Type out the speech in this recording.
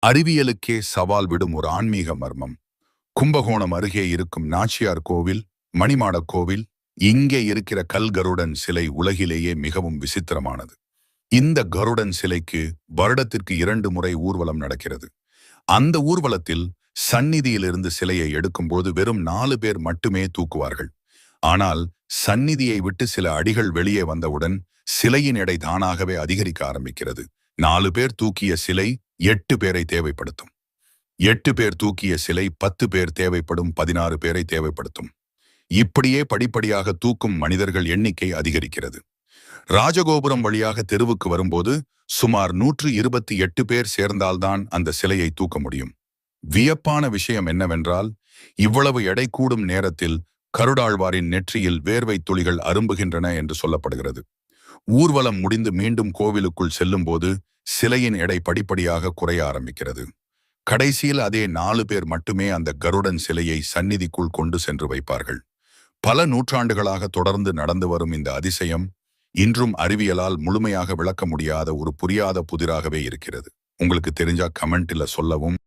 அறிவியலுக்கே சவால் விடும் ஒரு ஆன்மீக மர்மம். கும்பகோணம் அருகே இருக்கும் நாச்சியார் கோவில், மணிமாடக் கோவில், இங்கே இருக்கிற கல் கருடன் சிலை உலகிலேயே மிகவும் விசித்திரமானது. இந்த கருடன் சிலைக்கு வருடத்திற்கு 2 முறை ஊர்வலம் நடக்கிறது. அந்த ஊர்வலத்தில் சந்நிதியிலிருந்து சிலையை எடுக்கும்போது வெறும் 4 பேர் மட்டுமே தூக்குவார்கள். ஆனால் சந்நிதியை விட்டு சில அடிகள் வெளியே வந்தவுடன் சிலையின் எடை தானாகவே அதிகரிக்க ஆரம்பிக்கிறது. 4 பேர் தூக்கிய சிலை 8 பேரை தேவைப்படுத்தும். 8 பேர் தூக்கிய சிலை 10 பேர் தேவைப்படும், 16 பேரை தேவைப்படுத்தும். இப்படியே படிப்படியாக தூக்கும் மனிதர்கள் எண்ணிக்கை அதிகரிக்கிறது. ராஜகோபுரம் வழியாக தெருவுக்கு வரும்போது சுமார் 128 பேர் சேர்ந்தால்தான் அந்த சிலையை தூக்க முடியும். வியப்பான விஷயம் என்னவென்றால், இவ்வளவு எடை கூடும் நேரத்தில் கருடாழ்வாரின் நெற்றியில் வேர்வை துளிகள் அரும்புகின்றன என்று சொல்லப்படுகிறது. ஊர்வலம் முடிந்து மீண்டும் கோவிலுக்குள் செல்லும்போது சிலையின் எடை படிப்படியாக குறைய ஆரம்பிக்கிறது. கடைசியில் அதே 4 பேர் மட்டுமே அந்த கருடன் சிலையை சந்நிதிக்குள் கொண்டு சென்று வைப்பார்கள். பல நூற்றாண்டுகளாக தொடர்ந்து நடந்து வரும் இந்த அதிசயம் இன்றும் அறிவியலால் முழுமையாக விளக்க முடியாத ஒரு புரியாத புதிராகவே இருக்கிறது. உங்களுக்கு தெரிஞ்சா கமெண்ட்ல சொல்லவும்.